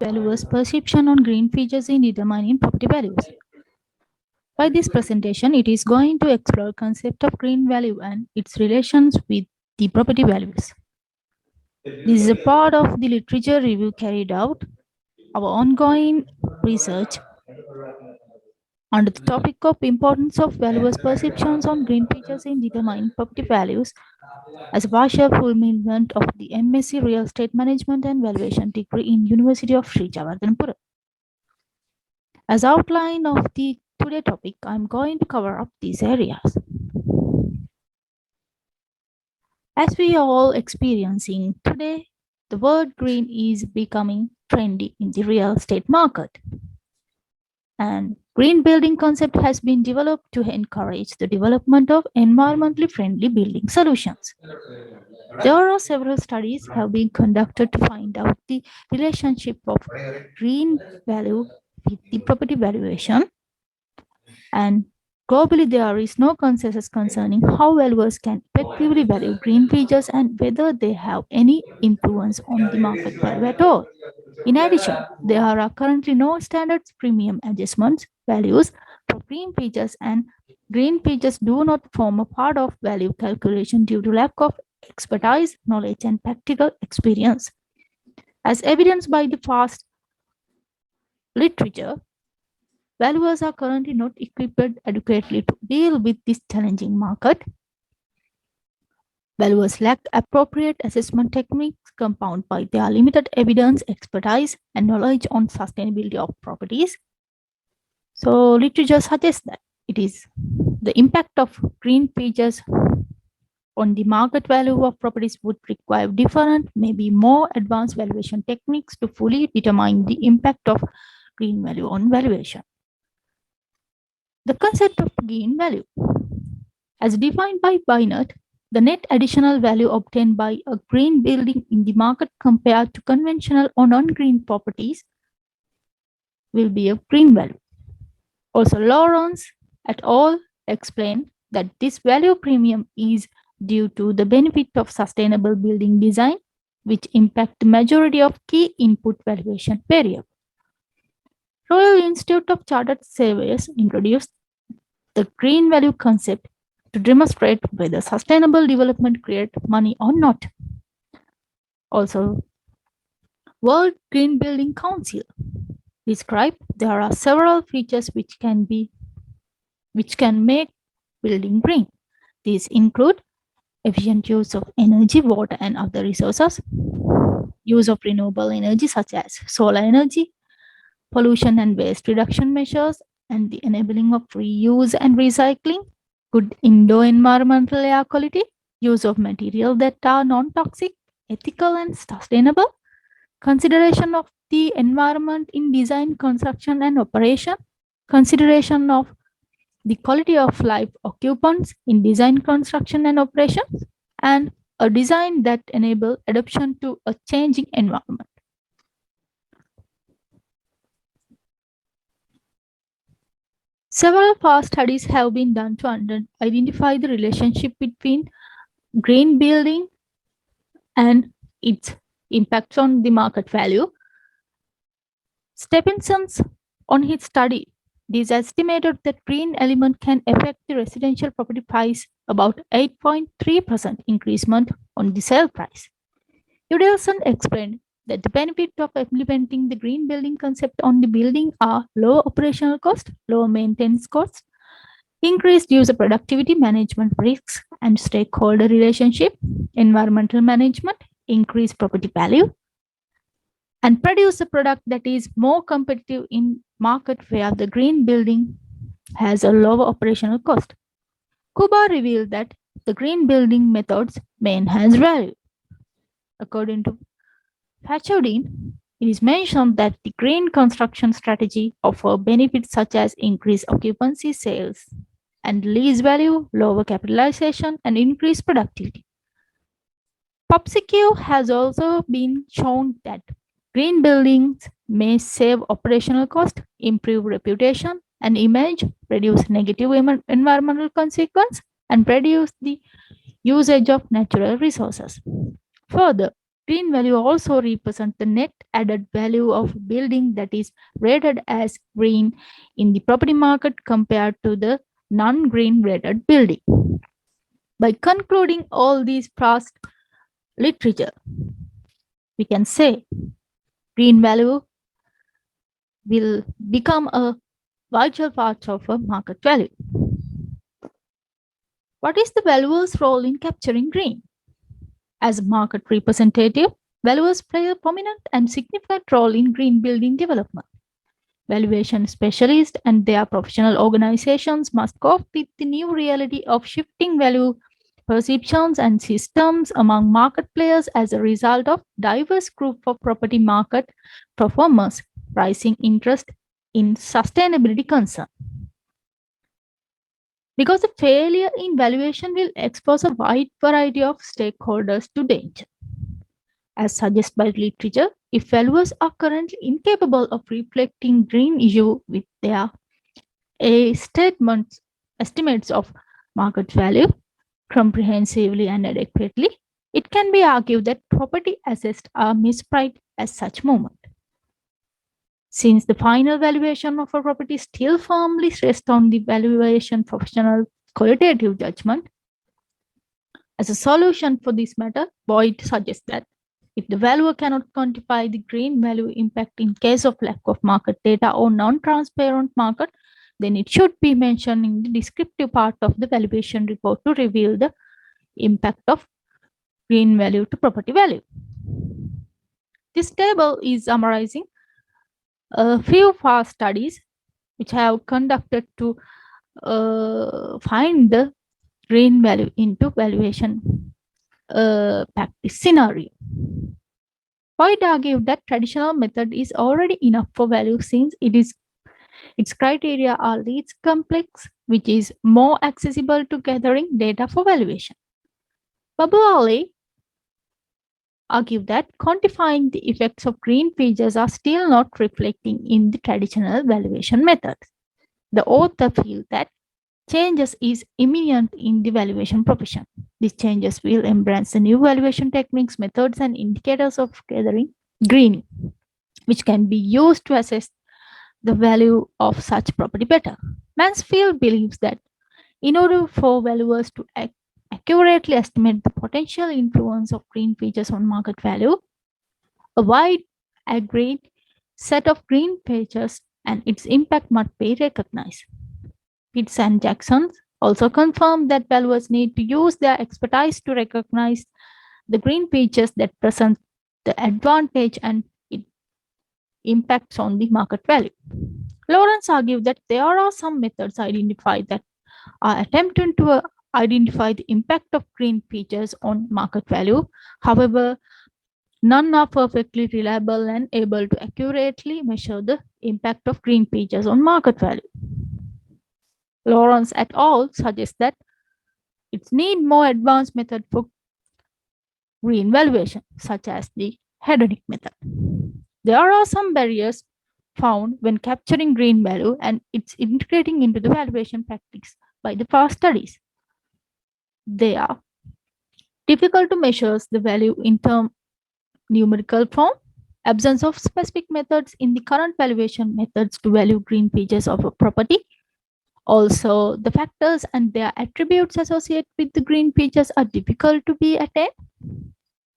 valuers' perception on green features in determining property values. By this presentation, it is going to explore concept of green value and its relations with the property values. This is a part of the literature review carried out, our ongoing research under the topic of importance of valuers' perceptions on green features in determining property values as a partial fulfillment of the MSc Real Estate Management and Valuation degree in University of Sri Javardhanapura. As outline of the today topic, I am going to cover up these areas. As we are all experiencing today, the word green is becoming trendy in the real estate market. And green building concept has been developed to encourage the development of environmentally friendly building solutions. There are several studies have been conducted to find out the relationship of green value with the property valuation. And globally, there is no consensus concerning how valuers can effectively value green features and whether they have any influence on the market value at all. In addition, there are currently no standard premium adjustments values for green features, and green features do not form a part of value calculation due to lack of expertise, knowledge, and practical experience. As evidenced by the past literature, valuers are currently not equipped adequately to deal with this challenging market. Valuers lack appropriate assessment techniques compounded by their limited evidence, expertise, and knowledge on sustainability of properties. So, literature suggests that it is the impact of green features on the market value of properties would require different, maybe more advanced valuation techniques to fully determine the impact of green value on valuation. The concept of green value, as defined by Bynert, the net additional value obtained by a green building in the market compared to conventional or non-green properties will be a green value. Also, Lawrence et al. Explained that this value premium is due to the benefit of sustainable building design, which impact the majority of key input valuation variables. Royal Institute of Chartered Surveyors introduced the green value concept to demonstrate whether sustainable development creates money or not. Also, World Green Building Council described there are several features which can make building green. These include efficient use of energy, water, and other resources, use of renewable energy such as solar energy, pollution and waste reduction measures, and the enabling of reuse and recycling, good indoor environmental air quality, use of materials that are non-toxic, ethical and sustainable, consideration of the environment in design, construction, and operation, consideration of the quality of life occupants in design, construction, and operations, and a design that enable adaptation to a changing environment. Several past studies have been done to identify the relationship between green building and its impacts on the market value. Stephenson's on his study, it is estimated that green element can affect the residential property price about 8.3% increasement on the sale price. Udelson explained that the benefit of implementing the green building concept on the building are lower operational cost, lower maintenance costs, increased user productivity, management risks and stakeholder relationship, environmental management, increased property value, and produce a product that is more competitive in market where the green building has a lower operational cost. Kuba revealed that the green building methods may enhance value. According to Fachudin, it is mentioned that the green construction strategy offers benefits such as increased occupancy, sales, and lease value, lower capitalization, and increased productivity. PopSecure has also been shown that green buildings may save operational cost, improve reputation and image, reduce negative environmental consequences, and reduce the usage of natural resources. Further, Green value also represents the net added value of a building that is rated as green in the property market compared to the non-green rated building. By concluding all these past literature, we can say green value will become a vital part of a market value. What is the valuer's role in capturing green? As a market representative, valuers play a prominent and significant role in green building development. Valuation specialists and their professional organizations must cope with the new reality of shifting value perceptions and systems among market players as a result of diverse group of property market performers, rising interest in sustainability concern. Because the failure in valuation will expose a wide variety of stakeholders to danger. As suggested by literature, if valuers are currently incapable of reflecting green issue with their estimates of market value comprehensively and adequately, it can be argued that property assets are mispriced at such moment. Since the final valuation of a property still firmly rests on the valuation professional qualitative judgment, as a solution for this matter, Boyd suggests that if the valuer cannot quantify the green value impact in case of lack of market data or non-transparent market, then it should be mentioned in the descriptive part of the valuation report to reveal the impact of green value to property value. This table is summarizing a few past studies which I have conducted to find the green value into valuation practice scenario. Boyd argued that traditional method is already enough for value since its criteria are least complex, which is more accessible to gathering data for valuation. Babu Ali argued that quantifying the effects of green features are still not reflecting in the traditional valuation methods. The author feels that changes is imminent in the valuation profession. These changes will embrace the new valuation techniques, methods, and indicators of gathering greening, which can be used to assess the value of such property better. Mansfield believes that in order for valuers to accurately estimate the potential influence of green features on market value, a wide agreed set of green features and its impact must be recognized. Pitts and Jackson also confirmed that valuers need to use their expertise to recognize the green features that present the advantage and its impacts on the market value. Lawrence argued that there are some methods identified that are attempting to identify the impact of green features on market value. However, none are perfectly reliable and able to accurately measure the impact of green features on market value. Lawrence et al. Suggests that it needs more advanced method for green valuation, such as the hedonic method. There are some barriers found when capturing green value and it's integrating into the valuation practice by the past studies. They are difficult to measure the value in term numerical form, absence of specific methods in the current valuation methods to value green features of a property. Also, the factors and their attributes associated with the green features are difficult to be attained.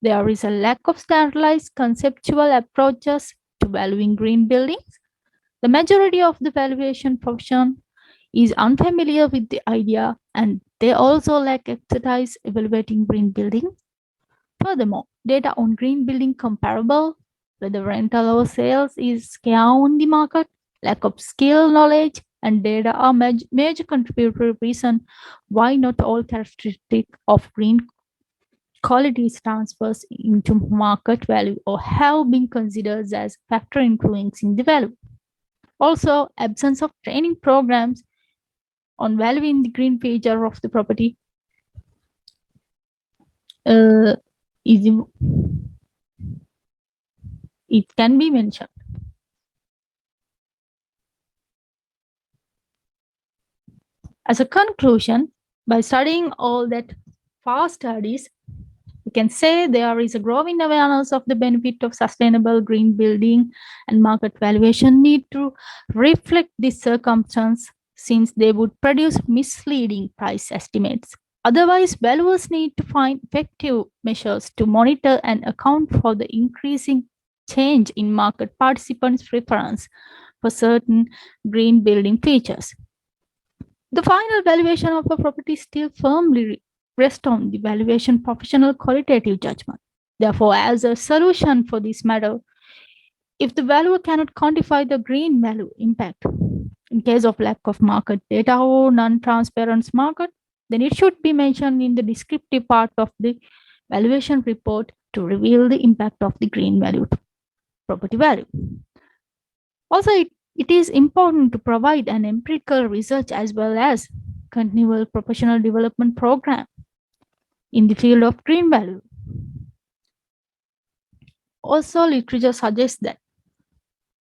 There is a lack of standardized conceptual approaches to valuing green buildings. The majority of the valuation profession is unfamiliar with the idea and they also lack expertise evaluating green buildings. Furthermore, data on green building comparable, whether rental or sales is scarce on the market, lack of skill, knowledge, and data are major contributory reason why not all characteristics of green qualities transfers into market value or have been considered as factor influencing the value. Also, absence of training programs on valuing the green feature of the property it can be mentioned. As a conclusion, by studying all that past studies, we We can say there is a growing awareness of the benefit of sustainable green building, and market valuation need to reflect this circumstance since they would produce misleading price estimates. Otherwise, valuers need to find effective measures to monitor and account for the increasing change in market participants' preference for certain green building features. The final valuation of a property still firmly rests on the valuation professional qualitative judgment. Therefore, as a solution for this matter, if the valuer cannot quantify the green value impact in case of lack of market data or non-transparent market, then it should be mentioned in the descriptive part of the valuation report to reveal the impact of the green value to property value. Also, it is important to provide an empirical research as well as continual professional development program in the field of green value. Also, literature suggests that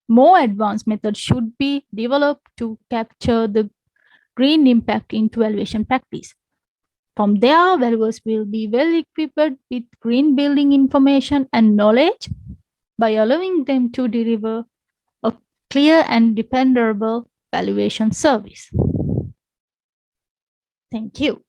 more advanced methods should be developed to capture the green impact into valuation practice. From there, valuers will be well equipped with green building information and knowledge by allowing them to deliver a clear and dependable valuation service. Thank you.